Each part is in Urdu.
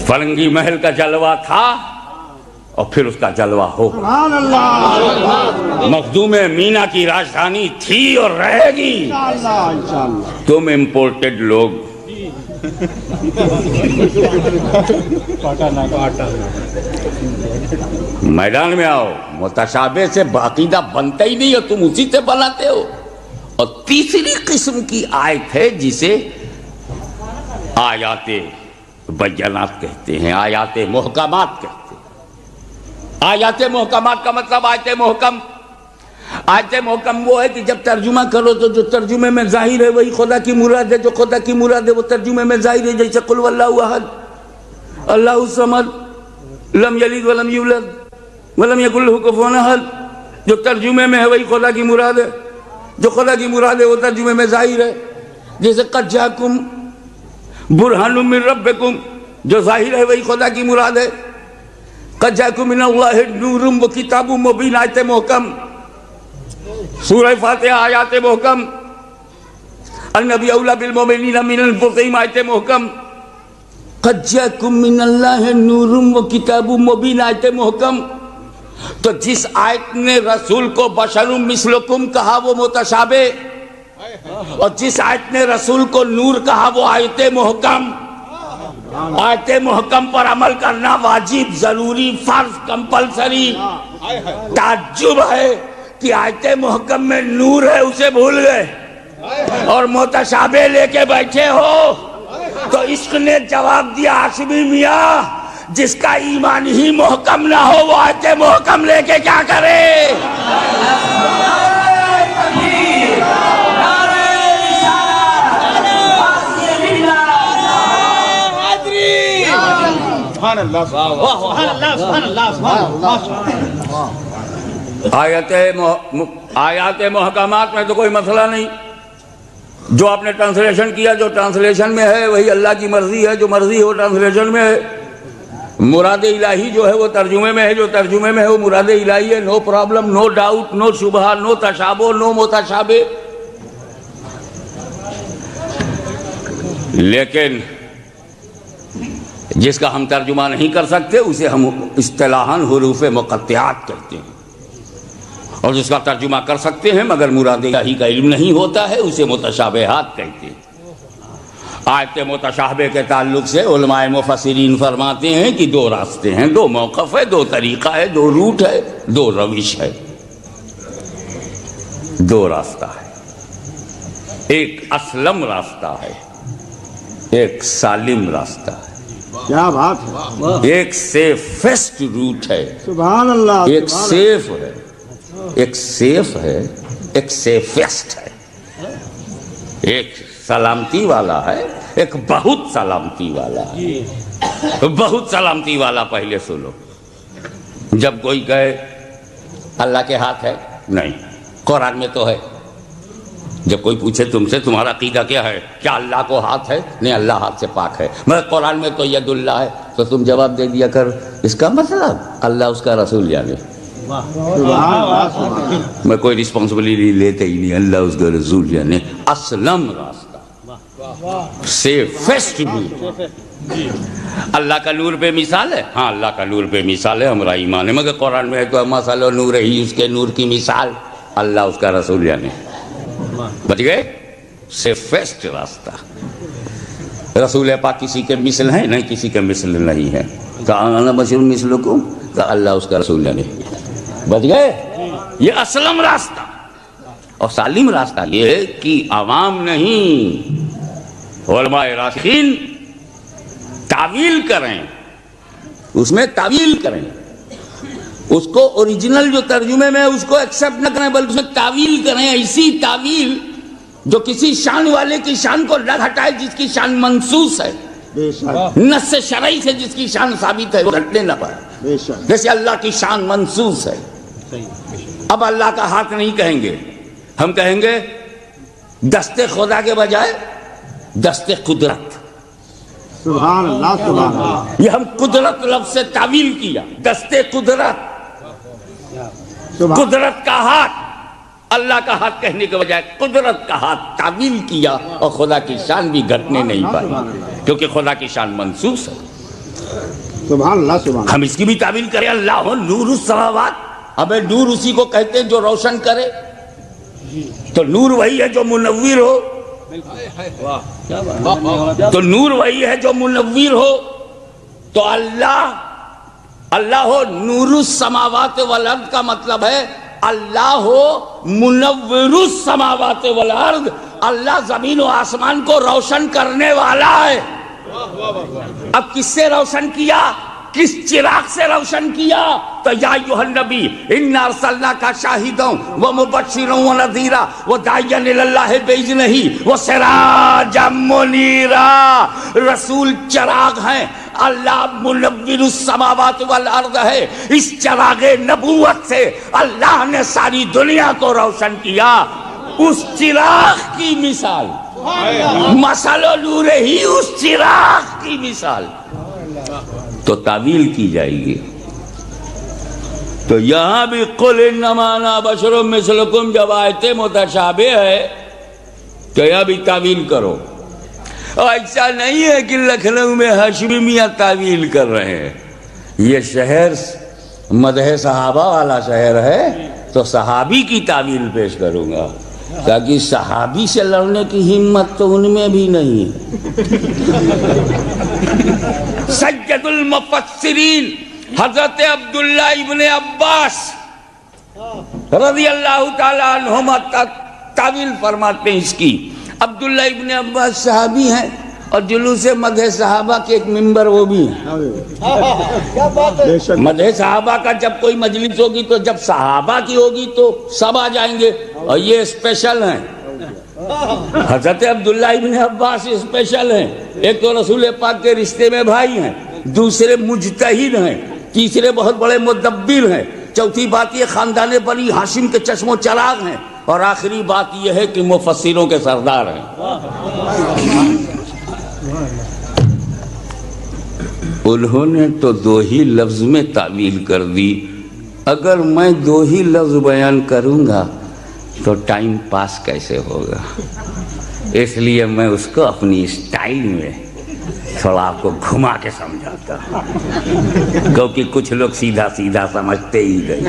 فرنگی محل کا جلوہ تھا اور پھر اس کا جلوہ ہوگا. مخدوم مینا کی راجدھانی تھی اور رہے گی. تم امپورٹڈ لوگ میدان میں آؤ. متشابہ سے عقیدہ بنتا ہی نہیں اور تم اسی سے بناتے ہو. اور تیسری قسم کی آیت ہے جسے آیات بینات کہتے ہیں, آیات محکمات کہتے ہیں. آیات محکمات کا مطلب آیت محکم. آیت محکم وہ ہے کہ جب ترجمہ کرو تو جو ترجمے میں ظاہر ہے وہی خدا کی مراد ہے. جو خدا کی مراد ہے وہ ترجمے میں ظاہر ہے. جیسے قل واللہ احد اللہ الصمد لم یلد ولم یولد ولم یکن لہ کفوا احد, جو ترجمے میں ہے وہی خدا کی مراد ہے. جو خدا کی مراد ہے وہ ترجمے میں ظاہر ہے. جیسے قد جاءکم برہان من ربکم, جو ظاہر ہے وہی خدا کی مراد ہے. قد جاءکم من اللہ نور و کتاب مبین, آیت محکم. سورہ فاتحہ آیات محکم. النبی اولی بالمؤمنین من انفسہم, آیت محکم. قد جاءکم من اللہ نور و کتاب مبین, آیت محکم. تو جس آیت نے رسول کو بشر مثلکم کہا وہ متشابہ, اور جس آیت نے رسول کو نور کہا وہ آیت محکم. آیت محکم پر عمل کرنا واجب, ضروری, فرض, کمپلسری. تعجب ہے کہ آیت محکم میں نور ہے اسے بھول گئے اور متشابہ لے کے بیٹھے ہو. تو عشق نے جواب دیا ہاشمی میاں, جس کا ایمان ہی محکم نہ ہو وہ آیت محکم لے کے کیا کرے. آیات محکمات میں تو کوئی مسئلہ نہیں. جو آپ نے ٹرانسلیشن کیا, جو ٹرانسلیشن میں ہے وہی اللہ کی مرضی ہے. جو مرضی ہے وہ ٹرانسلیشن میں ہے. مراد الہی جو ہے وہ ترجمے میں ہے. جو ترجمے میں ہے وہ مراد الہی ہے. نو پرابلم, نو ڈاؤٹ, نو شبہ, نو تشابہ, نو متشابہ. لیکن جس کا ہم ترجمہ نہیں کر سکتے اسے ہم اصطلاحاً حروف مقطعات کہتے ہیں, اور جس کا ترجمہ کر سکتے ہیں مگر مراد الہی کا علم نہیں ہوتا ہے اسے متشابہات کہتے ہیں. آیت متشابہ کے تعلق سے علماء مفسرین فرماتے ہیں کہ دو راستے ہیں, دو موقف ہے, دو طریقہ ہے, دو روٹ ہے, دو روش ہے, دو راستہ ہے. ایک اسلم راستہ ہے, ایک سالم راستہ ہے. کیا بات ہے. ایک سیفسٹ روٹ ہے, سبحان اللہ. ایک سیف ہے, ایک سیف ہے, ایک سیفسٹ ہے. ایک سلامتی والا ہے, ایک بہت سلامتی والا ہے. بہت سلامتی والا پہلے سنو. جب کوئی کہے اللہ کے ہاتھ ہے, نہیں قرآن میں تو ہے. جب کوئی پوچھے تم سے تمہارا عقیدہ کیا ہے, کیا اللہ کو ہاتھ ہے, نہیں اللہ ہاتھ سے پاک ہے, مگر قرآن میں تو ید اللہ ہے, تو تم جواب دے دیا کر اس کا مطلب اللہ اس کا رسول جانے. میں کوئی رسپانسبلٹی لیتے ہی نہیں, اللہ اس کا رسول جانے. اسلم راستہ, سیفسٹ روٹ. اللہ کا نور بے مثال ہے, ہاں اللہ کا نور بے مثال ہے, ہمارا ایمان ہے, مگر قرآن میں ہے تو مثل نور ہی اس کے نور کی مثال, اللہ اس کا رسول جانے. بچ گئے. سیفسٹ راستہ. رسول پاک کسی کے مثل ہیں نہیں, کسی کے مثل نہیں ہے. انا بشر مثلکم, تو اللہ اس کا رسول جانے. بچ گئے. یہ اسلم راستہ. اور سالم راستہ یہ ہے کہ عوام نہیں, علماء راسخین تعویل کریں, اس میں تعویل کریں, اس کو اوریجنل جو ترجمے میں اس کو ایکسپٹ نہ کریں بلکہ اس میں تعویل کریں. ایسی تعویل جو کسی شان والے کی شان کو نہ ہٹائے جس کی شان منصوص ہے, نص شرعی سے جس کی شان ثابت ہے وہ ہٹنے نہ پائے. جیسے اللہ کی شان منصوص ہے. اب اللہ کا ہاتھ نہیں کہیں گے, ہم کہیں گے دست خدا کے بجائے دست قدرت. سبحان اللہ, سبحان اللہ. یہ ہم قدرت لفظ سے تعویل کیا, دست قدرت, قدرت کا ہاتھ. اللہ کا ہاتھ کہنے کے بجائے قدرت کا ہاتھ تعویل کیا, اور خدا کی شان بھی گھٹنے نہیں پائی کیونکہ خدا کی شان منصوص ہے. سبحان اللہ سبحان ہم اس کی بھی تعبیر کریں اللہ نور السماوات. ابے نور اسی کو کہتے ہیں جو روشن کرے. تو نور وہی ہے جو منور ہو. تو نور وہی ہے جو منور ہو. تو اللہ ہو نور السماوات والارض کا مطلب ہے اللہ ہو منور السماوات والارض. اللہ زمین و آسمان کو روشن کرنے والا ہے. اب کس سے روشن کیا؟ کس چراغ سے روشن کیا؟ تو یا ایھا النبی انا ارسلناک شاہدا ومبشرا ونذیرا وداعیا الی اللہ باذنہ وسراجا منیرا. رسول چراغ ہیں. اللہ منور السماوات والارض ہے. اس چراغ نبوت سے اللہ نے ساری دنیا کو روشن کیا. اس چراغ کی مثال مثل نور ہی اس چراغ کی مثال. تو تعویل کی جائے گی. تو یہاں بھی قل انما انا بشر مثلکم جب آیت متشابہ ہے تو یہاں بھی تعویل کرو. ایسا نہیں ہے کہ لکھنؤ میں ہاشمی میاں تعویل کر رہے ہیں. یہ شہر مدح صحابہ والا شہر ہے تو صحابی کی تعویل پیش کروں گا تاکہ صحابی سے لڑنے کی ہمت تو ان میں بھی نہیں ہے. سید المفسرین حضرت عبداللہ ابن عباس رضی اللہ تعالیٰ عنہما تعویل فرماتے ہیں اس کی. عبداللہ ابن عباس صحابی ہیں اور جلوس مدح صحابہ کے ایک ممبر وہ بھی ہیں. مدح صحابہ کا جب کوئی مجلس ہوگی تو جب صحابہ کی ہوگی تو سب آ جائیں گے اور یہ اسپیشل ہیں. حضرت عبداللہ ابن عباس اسپیشل ہیں. ایک تو رسول پاک کے رشتے میں بھائی ہیں, دوسرے مجتہد ہیں, تیسرے بہت بڑے مدبر ہیں, چوتھی بات یہ خاندان بنی ہاشم کے چشم و چراغ ہیں, اور آخری بات یہ ہے کہ مفسروں کے سردار ہیں. انہوں نے تو دو ہی لفظ میں تعویل کر دی. اگر میں دو ہی لفظ بیان کروں گا تو ٹائم پاس کیسے ہوگا؟ اس لیے میں اس کو اپنی اسٹائل میں تھوڑا آپ کو گھما کے سمجھاتا ہوں, کیونکہ کچھ لوگ سیدھا سیدھا سمجھتے ہی گئے.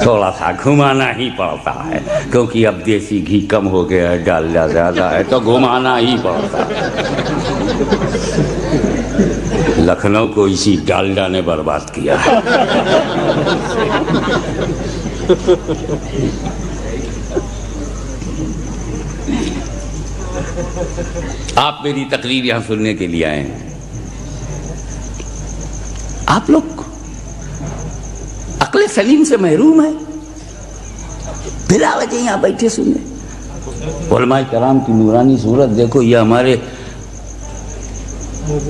تھوڑا سا گھمانا ہی پڑتا ہے کیونکہ اب دیسی گھی کم ہو گیا ہے, ڈالڈا زیادہ ہے تو گھمانا ہی پڑتا ہے. لکھنؤ کو اسی ڈالڈا نے برباد کیا ہے. آپ میری تقریر یہاں سننے کے لیے آئے ہیں. آپ لوگ عقل سلیم سے محروم ہیں, بلا وجہ یہاں بیٹھے سننے. علماء کرام کی نورانی صورت دیکھو. یہ ہمارے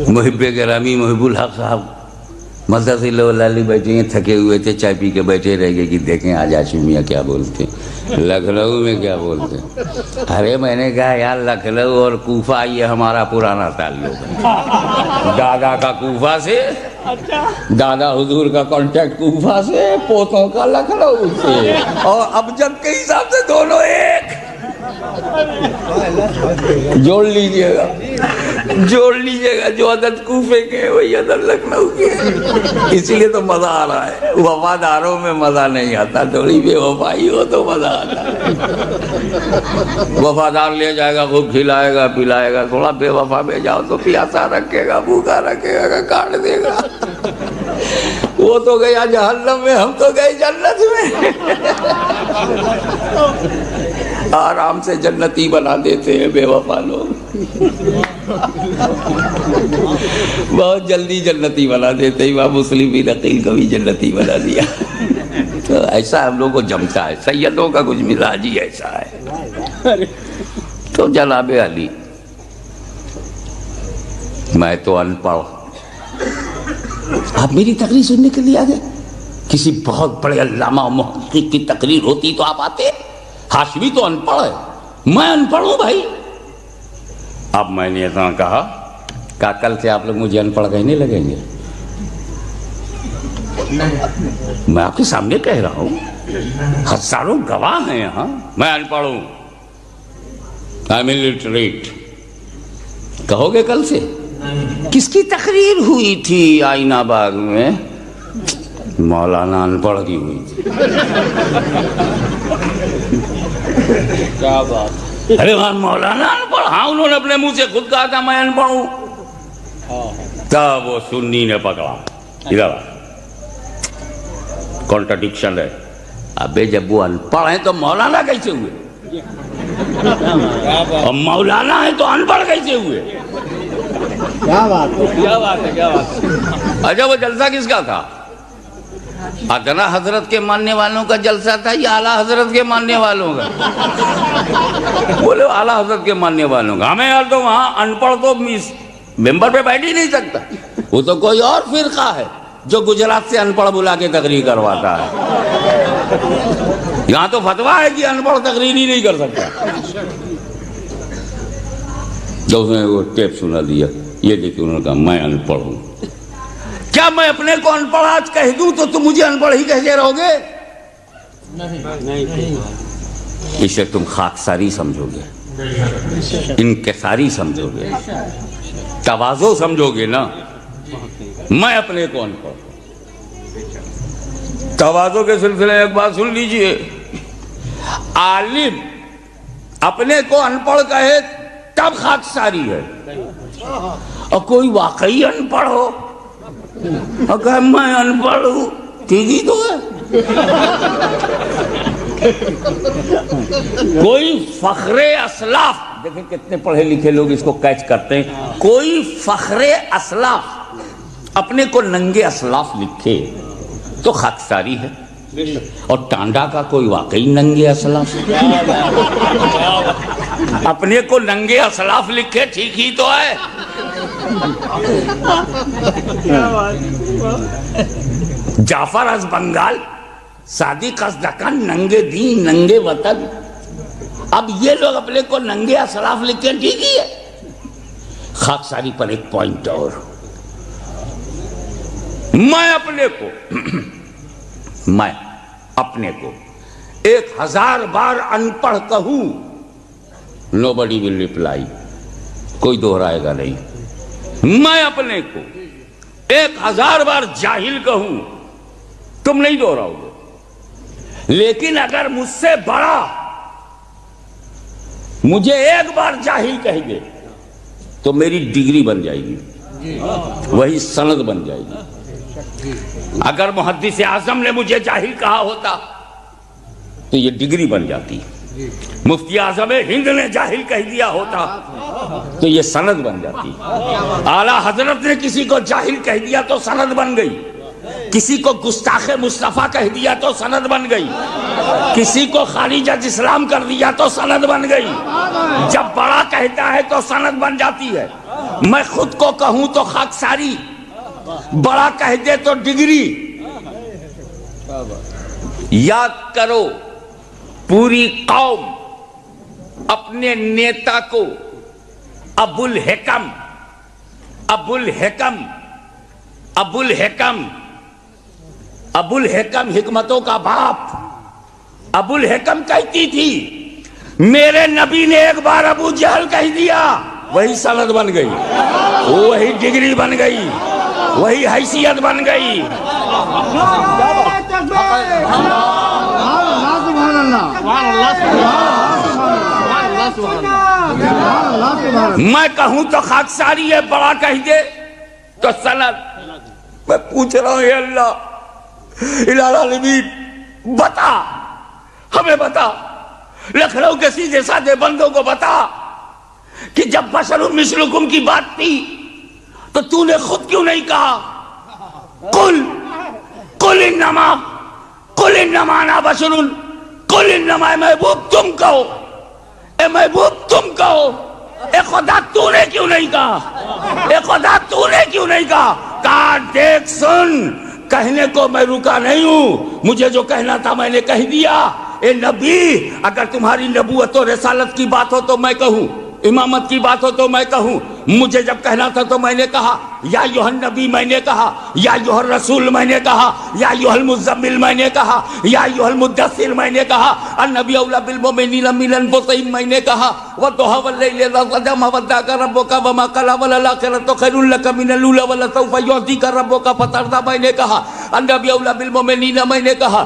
محب گرامی محب الحق صاحب مدد اللہ بیٹھے ہیں, تھکے ہوئے تھے, چائے پی کے بیٹھے رہ گئے کہ دیکھیں آج ہاشمی میاں کیا بولتے ہیں, لکھنؤ میں کیا بولتے ہیں. ارے میں نے کہا یار لکھنؤ اور کوفہ یہ ہمارا پرانا تعلق ہے. دادا کا کوفہ سے, دادا حضور کا کانٹیکٹ کوفہ سے, پوتوں کا لکھنؤ سے, اور ابجد کے حساب سے دونوں ایک. جوڑ لیجئے گا, جوڑ لیجئے گا. جو عدد کوفے کے وہی عدد لکھنؤ کے. اسی لیے تو مزہ آ رہا ہے. وفاداروں میں مزہ نہیں آتا, تھوڑی بے وفائی ہو تو مزہ آتا ہے. وفادار لے جائے گا, خوب کھلائے گا پلائے گا. تھوڑا بے وفا میں جاؤ تو پیاسا رکھے گا, بھوکا رکھے گا, کاٹ دے گا. وہ تو گیا جہنم میں, ہم تو گئے جنت میں. آرام سے جنتی بنا دیتے ہیں بے وفا لوگ. بہت جلدی جنتی بنا دیتے ہیں. امام مسلم بن عقیل کو بھی جنتی بنا دیا. تو ایسا ہم لوگ کو جمتا ہے. سیدوں کا کچھ مزاج ہی ایسا ہے. تو جناب علی, میں تو ان پڑھ, آپ میری تقریر سننے کے لیے آ گئے. کسی بہت بڑے علامہ محقق کی تقریر ہوتی تو آپ آتے. ہاشمی تو ان پڑھ ہے, میں ان پڑھ ہوں بھائی. اب میں نے اتنا کہا کہ کل سے آپ لوگ مجھے ان پڑھ کہنے لگیں گے. میں آپ کے سامنے کہہ رہا ہوں, ہزاروں گواہ ہیں یہاں. میں ان پڑھ ہوں, آئی ایم الٹریٹ. کہو گے کل سے؟ کس کی تقریر ہوئی تھی آئینہ باغ میں؟ مولانا ان پڑھ کی ہوئی تھی. کیا بات. ارے وہاں مولانا ان پڑھ؟ ہاں انہوں نے اپنے منہ سے خود کہا تھا میں ان پڑھ ہوں. تب وہ سنی نے پکڑا ادھر کانٹرڈکشن ہے. ابے جب وہ ان پڑھ ہیں تو مولانا کیسے ہوئے؟ اور مولانا ہیں تو ان پڑھ کیسے ہوئے؟ کیا بات ہے. کیا بات ہے. کیا بات ہے. اچھا وہ جلسہ کس کا تھا؟ ادنا حضرت کے ماننے والوں کا جلسہ تھا یا اعلیٰ حضرت کے ماننے والوں کا؟ بولے اعلیٰ حضرت کے ماننے والوں کا. ہمیں یار تو وہاں ان پڑھ تو ممبر پہ بیٹھ ہی نہیں سکتا. وہ تو کوئی اور فرقہ ہے جو گجرات سے ان پڑھ بلا کے تقریر کرواتا ہے. یہاں تو فتویٰ ہے کہ ان پڑھ تقریر ہی نہیں کر سکتا. جو اس نے وہ ٹیپ سنا دیا, یہ دیکھیں انہوں نے کہا میں ان پڑھ ہوں. کیا میں اپنے کو ان پڑھ آج کہہ دوں تو تم مجھے ان پڑھ ہی کہتے رہو گے؟ اسے تم خاکساری سمجھو گے, انکساری سمجھو گے, تواضع سمجھو گے نا. میں اپنے کو ان پڑھ. تواضع کے سلسلے میں ایک بات سن لیجئے, عالم اپنے کو ان پڑھ کہے تب خاکساری ہے, اور کوئی واقعی ان پڑھ ہو اور کہے میں ان پڑھ ہوں, ٹھیک ہی تو ہے. کوئی فخر اسلاف, دیکھیں کتنے پڑھے لکھے لوگ اس کو کیچ کرتے ہیں, کوئی فخر اسلاف اپنے کو ننگے اسلاف لکھے تو خاکساری ہے. اور ٹانڈا کا کوئی واقعی ننگے اسلاف اپنے کو ننگے اسلاف لکھے, ٹھیک ہی تو ہے. جعفر از بنگال, صادق از دکن, ننگے دین ننگے وطن. اب یہ لوگ اپنے کو ننگے اسلاف لکھے, ٹھیک ہی ہے. خاکساری پر ایک پوائنٹ اور, میں اپنے کو 1000 بار ان پڑھ کہوں, nobody will reply, کوئی دہرائے گا نہیں. میں اپنے کو 1000 بار جاہل کہوں, تم نہیں دہراؤ گے. لیکن اگر مجھ سے بڑا مجھے ایک بار جاہل کہہ دے تو میری ڈگری بن جائے گی, وہی سند بن جائے گی. اگر محدث اعظم نے مجھے جاہل کہا ہوتا تو یہ ڈگری بن جاتی. مفتی اعظم ہند نے جاہل کہہ دیا ہوتا تو یہ سند بن جاتی. اعلیٰ حضرت نے کسی کو جاہل کہہ دیا تو سند بن گئی. کسی کو گستاخ مصطفیٰ کہہ دیا تو سند بن گئی. کسی کو خارج از اسلام کر دیا تو سند بن گئی. جب بڑا کہتا ہے تو سند بن جاتی ہے. میں خود کو کہوں تو خاکساری, بڑا کہہ دے تو ڈگری. یاد کرو, پوری قوم اپنے نیتا کو ابو الحکم حکمتوں کا باپ, ابو الحکم کہتی تھی میرے نبی نے ایک بار ابو جہل کہہ دیا, وہی سند بن گئی, وہی ڈگری بن گئی, وہی حیثیت بن گئی. میں کہوں تو خاکساری ہے, بڑا کہہ دے تو سند. میں پوچھ رہا ہوں اے اللہ الہ العالمین, بتا, ہمیں بتا, لکھنؤ کے سیدھے سادے بندوں کو بتا کہ جب بشر مثلکم کی بات تھی تو تو نے خود کیوں نہیں کہا قل انما انا بشر, قل انما, محبوب تم کہو, اے محبوب تم کہو. اے خدا تو نے کیوں نہیں کہا, اے خدا تو نے کیوں نہیں کہا. کہا دیکھ سن, کہنے کو میں رکا نہیں ہوں, مجھے جو کہنا تھا میں نے کہہ دیا. اے نبی, اگر تمہاری نبوت و رسالت کی بات ہو تو میں کہوں, امامت کی بات ہو تو میں کہوں، مجھے جب کہنا تھا تو میں نے کہا یا ایھا النبی میں نے کہا، یا ایھا الرسول میں نے کہا، یا ایھا المزمل میں نے کہا، یا ایھا المدثر میں نے کہا، النبی اولی بالمؤمنین من انفسہم میں نے کہا، والضحی واللیل اذا سجی ما ودعک ربک وما قلی وللآخرۃ خیر لک من الاولی ولسوف یعطیک ربک فترضی میں نے کہا، النبی اولی بالمؤمنین میں نے کہا،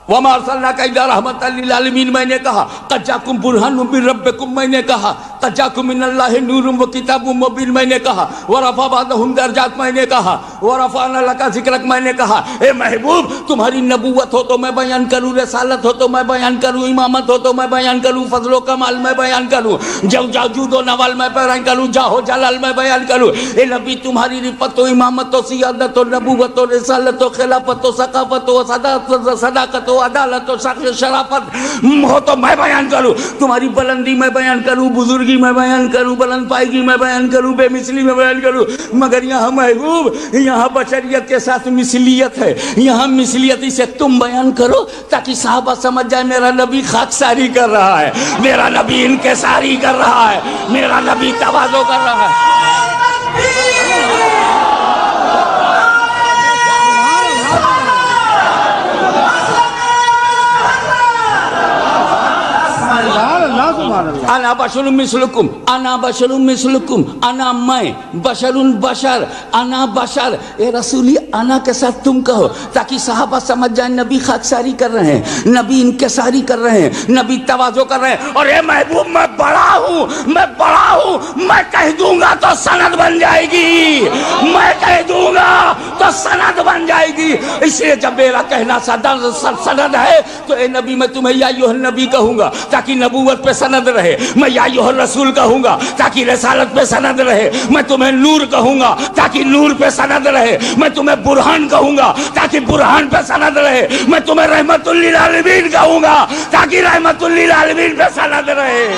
وما ارسلناک الا رحمۃ للعالمین میں نے کہا، قد جاءکم برہان من ربکم میں نے کہا، قد جاءکم من اللہ نور وکتاب مبین میں نے کہا، ورفع بعضهم درجات میں نے کہا، ورفعنا لک ذکرک میں نے کہا۔ اے محبوب تمہاری نبوت ہو تو میں بیان کروں، رسالت ہو تو میں بیان کروں، امامت ہو تو میں بیان کروں، فضل و کمال میں بیان کروں، جود و نوال میں بیان کروں، جاہ و جلال میں بیان کروں۔ اے نبی تمہاری رفت و امامت و سیادت و نبوت و رسالت و خلافت و ثقافت و صداقت و عدالت و شرافت ہو تو میں بیان کروں، تمہاری بلندی میں بیان کروں، بزرگی میں بیان کروں، بلند پائیگی میں بیان کروں، بے مثلی میں بیان کروں۔ مگر یہاں محبوب، یہاں بشریت کے ساتھ مثلیت ہے، یہاں مثلیت اسے تم بیان کرو تاکہ صحابہ سمجھ جائے میرا نبی خاکساری کر رہا ہے، میرا نبی انکساری کر رہا ہے، میرا نبی تواضع کر رہا ہے۔ انا بشر مثلکم، انا بشر مثلکم، انا میں بشر بشر، انا بشر۔ اے رسولی انا کے ساتھ تم کہو تاکہ صحابہ سمجھ جائیں نبی خاکساری کر رہے ہیں، نبی انکساری کر رہے ہیں، نبی تواضع کر رہے ہیں۔ اور اے محبوب میں بڑا ہوں، میں بڑا ہوں، میں کہہ دوں گا تو سند بن جائے گی، میں کہہ دوں گا تو سند بن جائے گی۔ اس لیے جب میرا کہنا سند ہے تو اے نبی میں تمہیں یا ایھا النبی کہوں گا تاکہ نبوت پہ سند رہے، میں یا ایھا الرسول کہوں گا تاکہ رسالت پہ سند رہے، میں تمہیں نور کہوں گا تاکہ نور پہ سند رہے، میں تمہیں برہان کہوں گا تاکہ برہان پہ سند رہے، میں تمہیں رحمت للعالمین کہوں گا تاکہ رحمت للعالمین پہ سند رہے۔